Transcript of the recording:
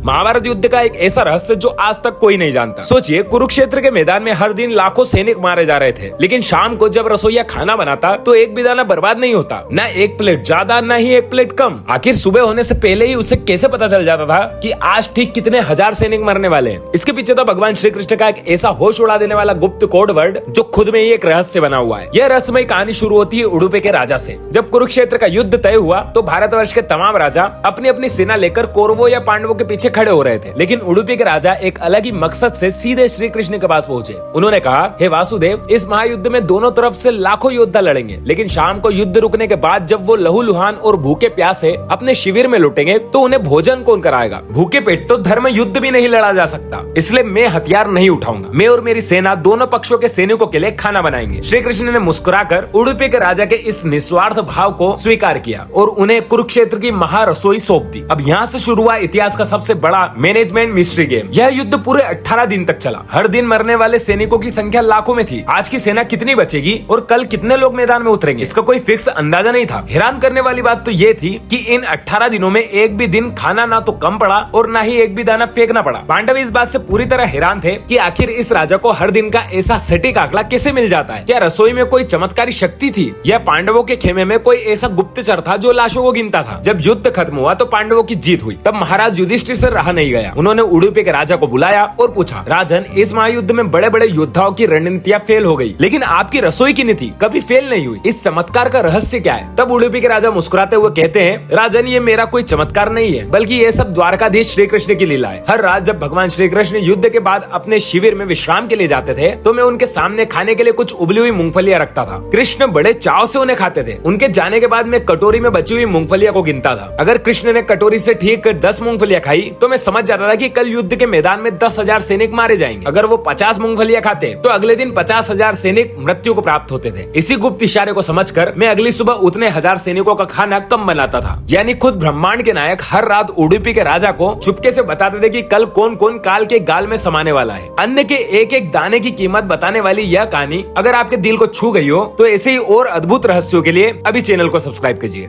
महाभारत युद्ध का एक ऐसा रहस्य जो आज तक कोई नहीं जानता। सोचिए, कुरुक्षेत्र के मैदान में हर दिन लाखों सैनिक मारे जा रहे थे, लेकिन शाम को जब रसोईया खाना बनाता तो एक भी दाना बर्बाद नहीं होता, न एक प्लेट ज्यादा न ही एक प्लेट कम। आखिर सुबह होने से पहले ही उसे कैसे पता चल जाता था कि आज ठीक कितने हजार सैनिक मरने वाले हैं? इसके पीछे तो भगवान श्री कृष्ण का एक ऐसा होश उड़ा देने वाला गुप्त कोड वर्ड जो खुद में ही एक रहस्य बना हुआ है। यह रहस्यमय कहानी शुरू होती है उडुपी के राजा से। जब कुरुक्षेत्र का युद्ध तय हुआ तो भारतवर्ष के तमाम राजा अपनी अपनी सेना लेकर कौरवों या पांडवों के पीछे खड़े हो रहे थे, लेकिन उडुपी के राजा एक अलग ही मकसद से सीधे श्री कृष्ण के पास पहुंचे। उन्होंने कहा, हे वासुदेव, इस महायुद्ध में दोनों तरफ से लाखों योद्धा लड़ेंगे, लेकिन शाम को युद्ध रुकने के बाद जब वो लहूलुहान और भूखे प्यासे अपने शिविर में लौटेंगे तो उन्हें भोजन कौन कराएगा? भूखे पेट तो धर्म युद्ध भी नहीं लड़ा जा सकता, इसलिए मैं हथियार नहीं उठाऊंगा। मैं और मेरी सेना दोनों पक्षों के सैनिकों के लिए खाना बनाएंगे। श्री कृष्ण ने मुस्कुराकर उडुपी के राजा के इस निस्वार्थ भाव को स्वीकार किया और उन्हें कुरुक्षेत्र की महारसोई सौंप दी। अब यहाँ से शुरू हुआ इतिहास का सबसे बड़ा मैनेजमेंट मिस्ट्री गेम। यह युद्ध पूरे 18 दिन तक चला। हर दिन मरने वाले सैनिकों की संख्या लाखों में थी। आज की सेना कितनी बचेगी और कल कितने लोग मैदान में उतरेंगे, इसका कोई फिक्स अंदाजा नहीं था। हैरान करने वाली बात तो ये थी कि इन 18 दिनों में एक भी दिन खाना ना तो कम पड़ा और ना ही एक भी दाना फेंकना पड़ा। पांडव इस बात से पूरी तरह हैरान थे कि आखिर इस राजा को हर दिन का ऐसा सटीक आंकड़ा कैसे मिल जाता है। क्या रसोई में कोई चमत्कारी शक्ति थी या पांडवों के खेमे में कोई ऐसा गुप्तचर था जो लाशों को गिनता था? जब युद्ध खत्म हुआ तो पांडवों की जीत हुई। तब महाराज युधिष्ठिर से रहा नहीं गया। उन्होंने उडुपी के राजा को बुलाया और पूछा, राजन, इस महायुद्ध में बड़े बड़े योद्धाओं की रणनीतियां फेल हो गई, लेकिन आपकी रसोई की नीति कभी फेल नहीं हुई। इस चमत्कार का रहस्य क्या है? तब उडुपी के राजा मुस्कुराते हुए कहते हैं, राजन, ये मेरा कोई चमत्कार नहीं है, बल्कि ये सब द्वारकाधीश श्री कृष्ण की लीला है। हर रात जब भगवान श्री कृष्ण युद्ध के बाद अपने शिविर में विश्राम के लिए जाते थे तो मैं उनके सामने खाने के लिए कुछ उबली हुई मूंगफलियां रखता था। कृष्ण बड़े चाव से उन्हें खाते थे। उनके जाने के बाद मैं कटोरी में बची हुई मूंगफलियां को गिनता था। अगर कृष्ण ने कटोरी से ठीक 10 मूंगफलियां खाई तो मैं समझ जाता था कि कल युद्ध के मैदान में 10,000 सैनिक मारे जाएंगे। अगर वो 50 मूंगफलियां खाते तो अगले दिन 50,000 सैनिक मृत्यु को प्राप्त होते थे। इसी गुप्त इशारे को समझकर मैं अगली सुबह उतने हजार सैनिकों का खाना कम बनाता था। यानी खुद ब्रह्मांड के नायक हर रात उडुपी के राजा को चुपके से बताते थे कि कल कौन कौन काल के गाल में समाने वाला है। अन्न के एक एक दाने की कीमत बताने वाली यह कहानी अगर आपके दिल को छू गई हो तो ऐसे ही और अद्भुत रहस्यों के लिए अभी चैनल को सब्सक्राइब कीजिए।